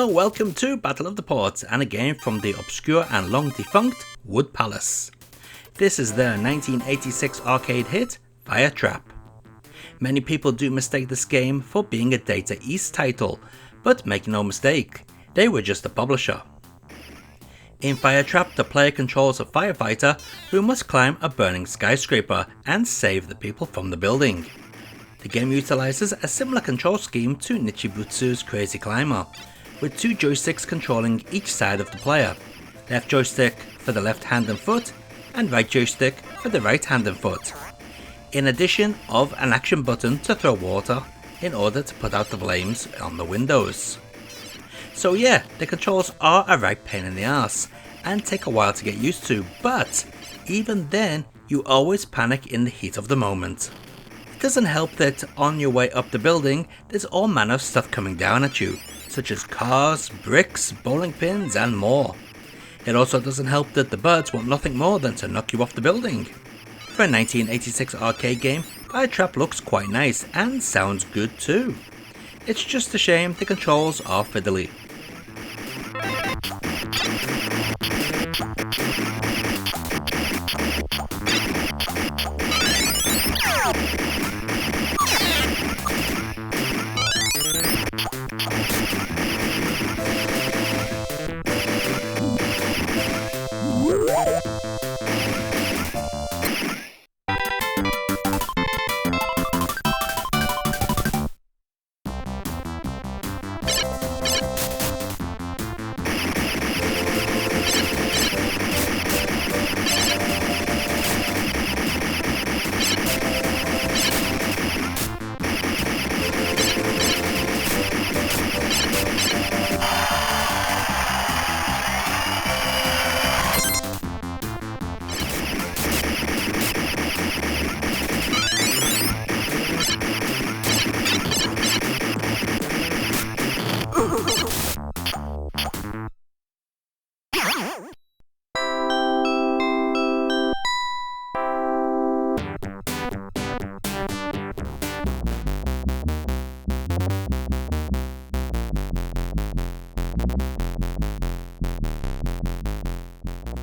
Hello, welcome to Battle of the Ports and a game from the obscure and long defunct Wood Palace. This is their 1986 arcade hit, Fire Trap. Many people do mistake this game for being a Data East title, but make no mistake, they were just a publisher. In Fire Trap, the player controls a firefighter who must climb a burning skyscraper and save the people from the building. The game utilizes a similar control scheme to Nichibutsu's Crazy Climber, with two joysticks controlling each side of the player, left joystick for the left hand and foot, and right joystick for the right hand and foot, in addition of an action button to throw water in order to put out the flames on the windows. So yeah, the controls are a right pain in the ass and take a while to get used to, but even then you always panic in the heat of the moment. It doesn't help that on your way up the building there's all manner of stuff coming down at you, such as cars, bricks, bowling pins and more. It also doesn't help that the birds want nothing more than to knock you off the building. For a 1986 arcade game, Fire Trap looks quite nice and sounds good too. It's just a shame the controls are fiddly.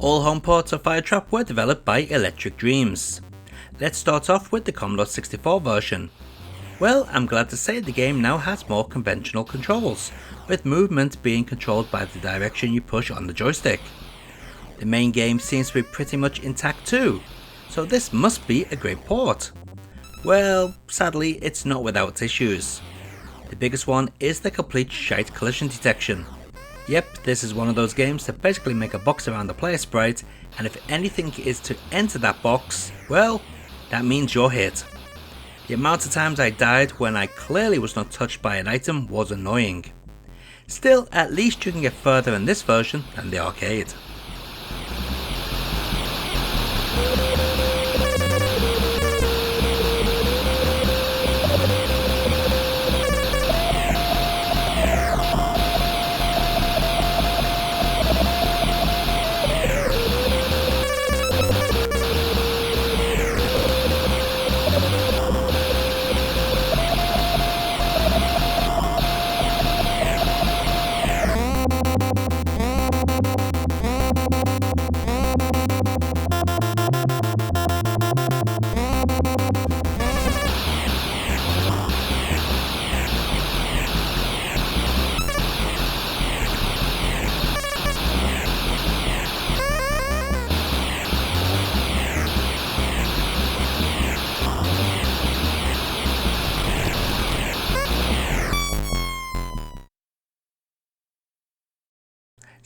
All home ports of Fire Trap were developed by Electric Dreams. Let's start off with the Commodore 64 version. Well, I'm glad to say the game now has more conventional controls, with movement being controlled by the direction you push on the joystick. The main game seems to be pretty much intact too, so this must be a great port. Well, sadly it's not without issues. The biggest one is the complete shite collision detection. Yep, this is one of those games that basically make a box around the player sprite, and if anything is to enter that box, well, that means you're hit. The amount of times I died when I clearly was not touched by an item was annoying. Still, at least you can get further in this version than the arcade.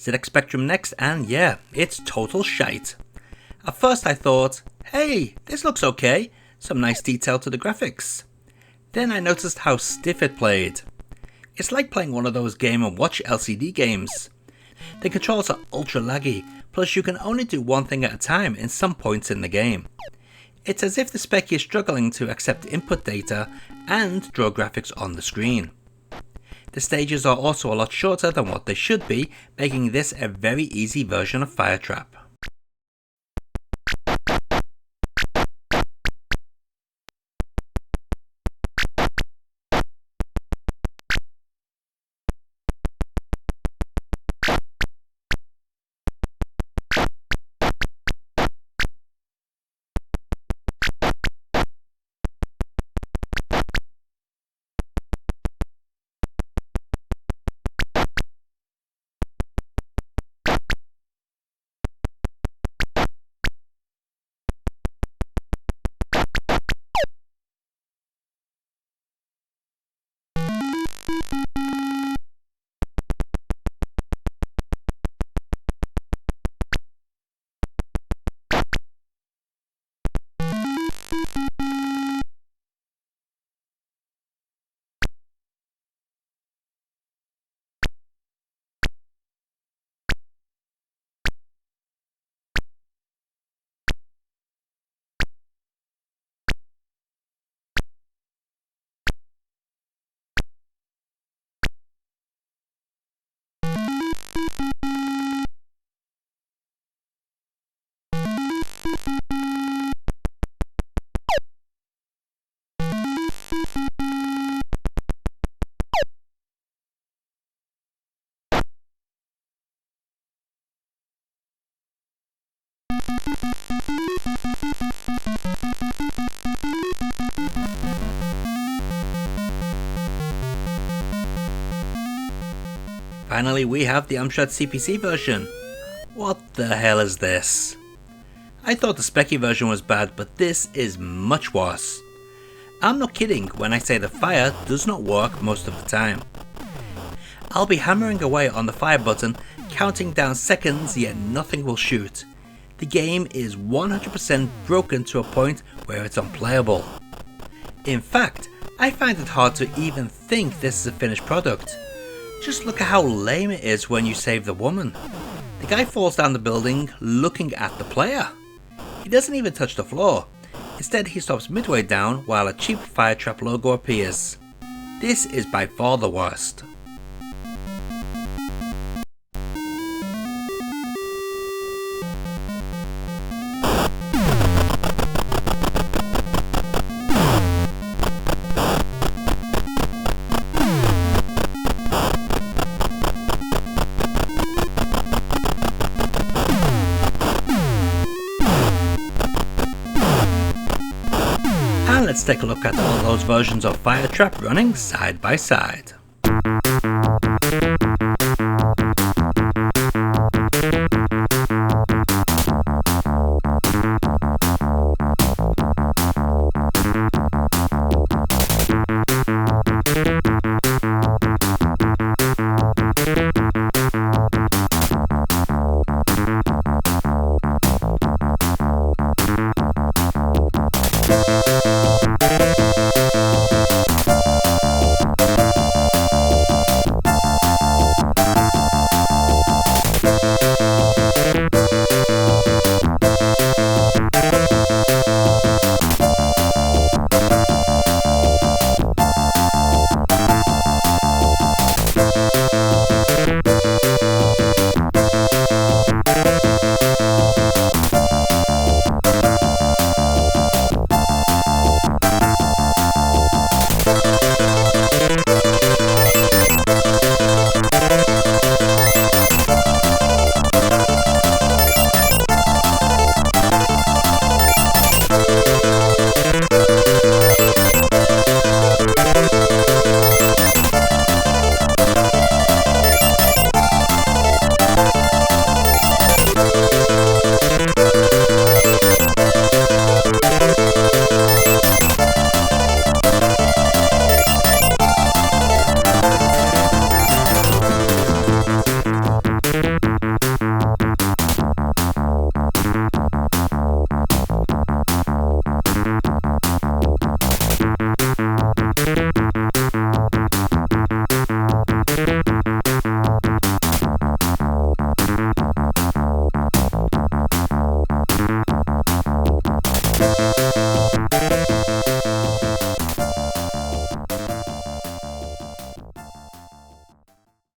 ZX Spectrum next, and yeah, it's total shite. At first I thought, hey, this looks okay, some nice detail to the graphics. Then I noticed how stiff it played. It's like playing one of those Game & Watch LCD games. The controls are ultra laggy, plus you can only do one thing at a time in some points in the game. It's as if the spec is struggling to accept input data and draw graphics on the screen. The stages are also a lot shorter than what they should be, making this a very easy version of Fire Trap. Finally, we have the Amstrad CPC version. What the hell is this? I thought the Specky version was bad, but this is much worse. I'm not kidding when I say the fire does not work most of the time. I'll be hammering away on the fire button, counting down seconds, yet nothing will shoot. The game is 100% broken to a point where it's unplayable. In fact, I find it hard to even think this is a finished product. Just look at how lame it is when you save the woman. The guy falls down the building looking at the player. He doesn't even touch the floor. Instead, he stops midway down while a cheap fire trap logo appears. This is by far the worst. And let's take a look at all those versions of Fire Trap running side by side.